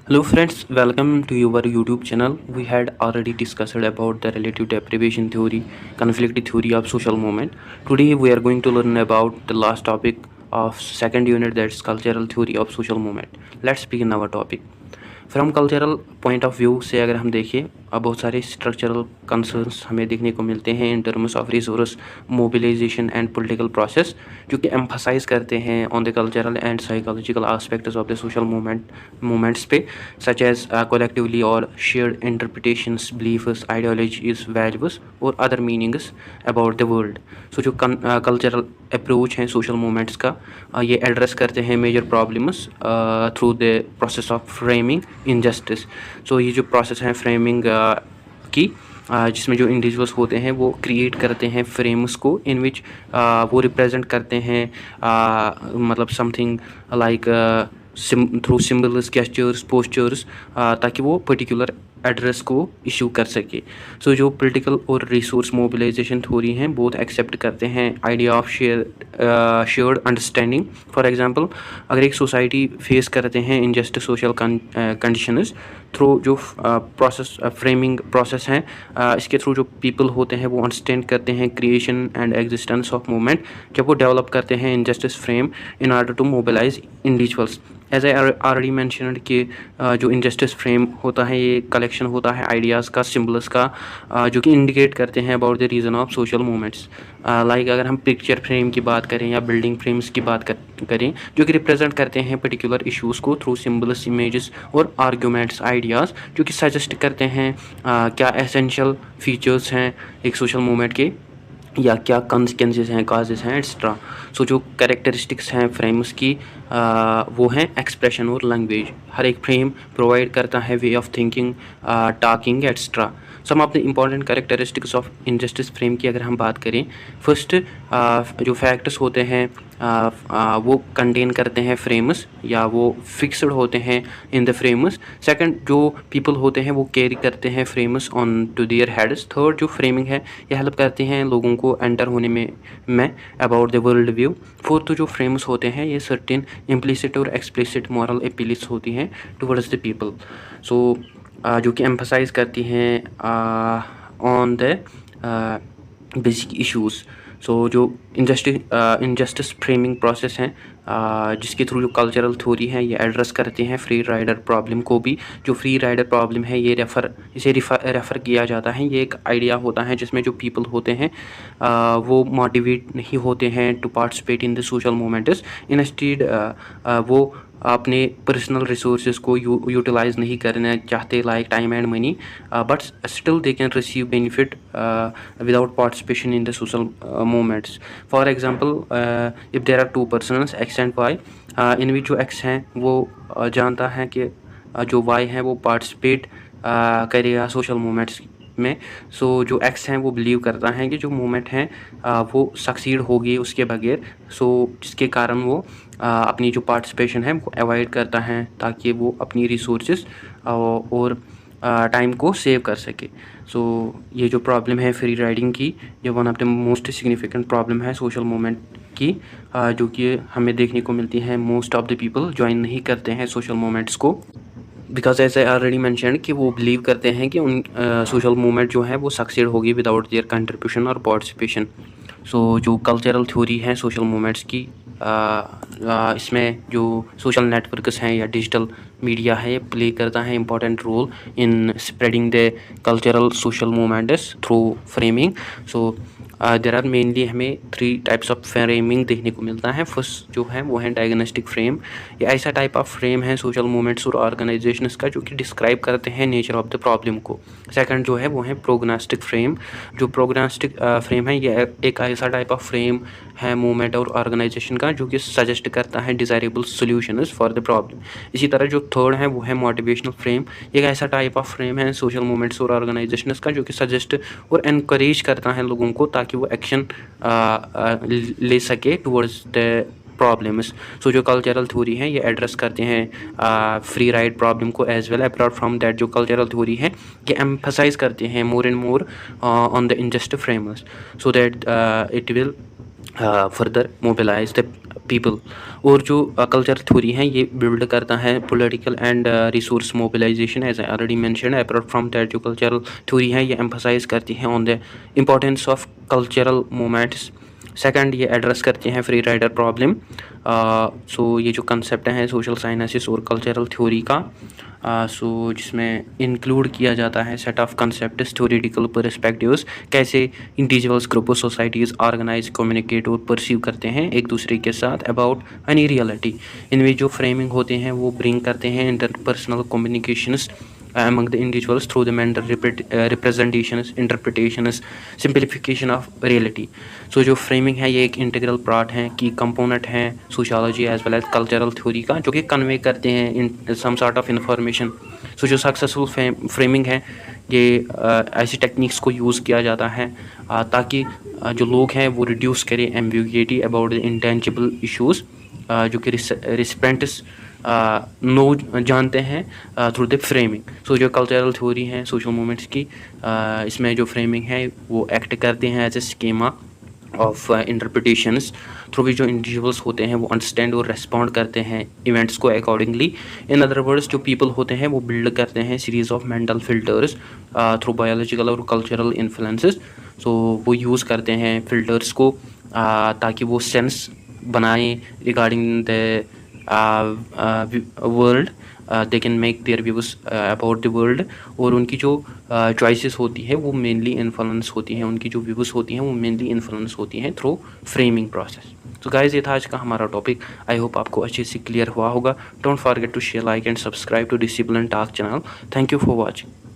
Hello friends, welcome to your YouTube channel. We had already discussed about the relative deprivation theory, conflict theory of social movement. Today we are going to learn about the last topic of second unit, that's cultural theory of social movement. Let's begin our topic. From cultural point of view से अगर हम देखें, बहुत सारे structural concerns हमें देखने को मिलते हैं in terms of resource mobilization and political process, जो कि एम्फसाइज करते हैं on the cultural and psychological aspects of the social movements पे, सच एज कोलेक्टिवली और shared interpretations, beliefs, ideologies, values और other meanings about the world. So जो cultural approach हैं social movements का, ये एड्रेस करते हैं major problems through the process of framing injustice. So ये जो प्रोसेस है फ्रेमिंग की, जिसमें जो इंडिविजुअल्स होते हैं वो क्रिएट करते हैं फ्रेम्स को इन विच वो रिप्रेजेंट करते हैं मतलब something like through symbols, gestures, postures, ताकि वो पर्टिकुलर एड्रेस को इशू कर सके। सो जो पॉलिटिकल और रिसोर्स मोबिलाइजेशन थ्योरी हैं, बोथ एक्सेप्ट करते हैं idea of shared understanding. For example, अगर एक सोसाइटी फेस करते हैं इनजस्ट सोशल कंडीशंस, थ्रू जो प्रोसेस फ्रेमिंग प्रोसेस हैं, इसके थ्रू जो पीपल होते हैं वो अंडरस्टैंड करते हैं creation and existence of movement, जब वो डेवलप करते हैं injustice frame in order to mobilize individuals. As I already mentioned कि जो इनजस्टिस फ्रेम होता है ये कलेक्शन होता है आइडियाज़ का, सिम्बल्स का, जो कि इंडिकेट करते हैं about the reason of social movements. Like अगर हम पिक्चर फ्रेम की बात करें या बिल्डिंग फ्रेम्स की बात करें, जो कि रिप्रेजेंट करते हैं पर्टिकुलर इश्यूज़ को थ्रू सिम्बल्स, इमेजेस और आर्ग्यूमेंट्स, आइडियाज़, जो कि सजेस्ट करते हैं क्या एसेंशियल फीचर्स हैं एक सोशल मूवमेंट के, या क्या कंसिक्वेंसेस हैं, काजेस हैं, एक्स्ट्रा। सो जो कैरेक्टरिस्टिक्स हैं फ्रेम्स की, वो हैं एक्सप्रेशन और लैंग्वेज। हर एक फ्रेम प्रोवाइड करता है way of thinking, talking, extra. Some of the important characteristics of injustice frame की अगर हम बात करें, फर्स्ट जो फैक्ट्स होते हैं वो कंटेन करते हैं फ्रेम्स, या वो फिक्स्ड होते हैं इन द फ्रेम्स। सेकंड, जो पीपल होते हैं वो कैरी करते हैं frames on to their heads. Third, जो फ्रेमिंग है ये हेल्प करते हैं लोगों को एंटर होने में about the world view. Fourth, जो फ्रेम्स होते हैं ये सर्टेन इम्प्लिसिट और एक्सप्लिसिट मॉरल अपील्स होती हैं टुवर्ड्स द पीपल। सो जो कि एम्फसाइज करती हैं ऑन द बेसिक इश्यूज़। सो जो इनजस्टिस फ्रेमिंग प्रोसेस हैं, जिसके थ्रू जो कल्चरल थ्योरी है ये एड्रेस करते हैं फ्री राइडर प्रॉब्लम को भी। जो फ्री राइडर प्रॉब्लम है ये इसे रेफ़र किया जाता है। ये एक आइडिया होता है जिसमें जो पीपल होते हैं वो मोटिवेट नहीं होते हैं to participate in the social movements. Instead वो अपने पर्सनल रिसोर्सेज को यूटिलाइज़ नहीं करना चाहते, like time and money, but still they can receive benefit without participation in the social movements. For example, if there are two persons X and Y, in which जो X हैं वो जानता है कि जो वाई है वो पार्टिसिपेट करेगा सोशल मूवमेंट्स में। सो जो एक्स हैं वो बिलीव करता है कि जो मूवमेंट हैं वो सक्सीड होगी उसके बगैर। सो जिसके कारण वो अपनी जो पार्टिसिपेशन है वो अवॉइड करता है, ताकि वो अपनी रिसोर्सेज और टाइम को सेव कर सके। सो ये जो प्रॉब्लम है फ्री राइडिंग की, ये one of the most significant problem है सोशल मूवमेंट की, जो कि हमें देखने को मिलती है। Most of the people join नहीं करते हैं सोशल मूवमेंट्स को, because as I already mention कि वो बिलीव करते हैं कि उन सोशल मूवमेंट जो है वो सक्सेड होगी विदाउट देयर कंट्रीब्यूशन और पार्टिसिपेशन। सो जो कल्चरल थ्योरी है सोशल मूवमेंट्स की, इसमें जो सोशल नेटवर्क्स हैं या डिजिटल मीडिया है ये प्ले करता है important role in spreading the cultural social movements through framing. So there are mainly हमें 3 टाइप्स ऑफ फ्रेमिंग देखने को मिलता है। फर्स्ट जो है वो है डायग्नोस्टिक फ्रेम। ये ऐसा टाइप ऑफ फ्रेम है सोशल मूवमेंट्स और ऑर्गेनाइजेशंस का जो कि डिस्क्राइब करते हैं नेचर ऑफ द प्रॉब्लम को। सेकंड जो है वो है प्रोग्नोस्टिक फ्रेम। जो प्रोग्नोस्टिक फ्रेम है ये एक ऐसा टाइप ऑफ फ्रेम है मूवमेंट और ऑर्गेनाइजेशन का जो कि सजेस्ट करता है desirable solutions for the problem. इसी तरह जो थर्ड है वो है मोटिवेशनल फ्रेम। एक ऐसा टाइप ऑफ फ्रेम है सोशल मूवमेंट्स और ऑर्गेनाइजेशंस का जो कि सजेस्ट और एनकरेज करता है लोगों को ताकि वो एक्शन ले सके टुवर्ड्स द प्रॉब्लम्स। सो जो कल्चरल थ्योरी है ये एड्रेस करते हैं फ्री राइड प्रॉब्लम को as well. Apart from that जो कल्चरल थ्योरी है ये एम्फसाइज करते हैं more and more on the injust frames, so that it will further mobilize the people. और जो कल्चर थ्योरी है ये बिल्ड करता है political and resource mobilization, as I already mention. Apart from that जो कल्चरल थ्योरी है ये emphasize करती है on the importance of cultural moments. Second, ये एड्रेस करते हैं फ्री राइडर प्रॉब्लम। सो ये जो कंसेप्ट है सोशल साइंसेस और कल्चरल थ्योरी का, सो जिसमें इंक्लूड किया जाता है set of concepts, theoretical perspectives, कैसे individuals, group, societies organize, communicate और परसीव करते हैं एक दूसरे के साथ अबाउट एनी रियलिटी। इनमें जो फ्रेमिंग होते हैं वो ब्रिंग करते हैं interpersonal communications among the individuals through the mental representations, interpretations, simplification of reality. So जो framing है ये एक इंटीग्रल पार्ट है की कंपोनेंट है sociology as well as cultural theory का, जो कि कन्वे करते हैं in some sort of information. So जो सक्सेसफुल फ्रेमिंग है ये ऐसी टेक्निक्स को यूज़ किया जाता है ताकि जो लोग हैं वो रिड्यूस करें ambiguity about the intangible issues जो कि रिस्पेंट्स नो जानते हैं थ्रू द फ्रेमिंग। सो जो कल्चरल थ्योरी है सोशल मूवमेंट्स की, इसमें जो फ्रेमिंग है वो एक्ट करते हैं as a schema of interpretations through भी जो इंडिविजुअल्स होते हैं वो अंडरस्टैंड और रेस्पॉन्ड करते हैं इवेंट्स को अकॉर्डिंगली। इन अदर वर्ड्स जो पीपल होते हैं वो बिल्ड करते हैं series of mental filters through biological और कल्चरल इन्फ्लुएंसेस। सो वो यूज़ करते हैं फिल्टर्स को ताकि वो सेंस बनाएं regarding the world, they can make their views about the world. और उनकी जो चॉइसेस होती है वो मेनली इन्फ्लुएंस होती हैं, उनकी जो व्यूज होती हैं वो मेनली इन्फ्लुएंस होती हैं थ्रू फ्रेमिंग प्रोसेस। तो गाइस ये था आज का हमारा टॉपिक। आई होप आपको अच्छे से क्लियर हुआ होगा। Don't forget to share, like and subscribe to discipline talk channel. Thank you for watching.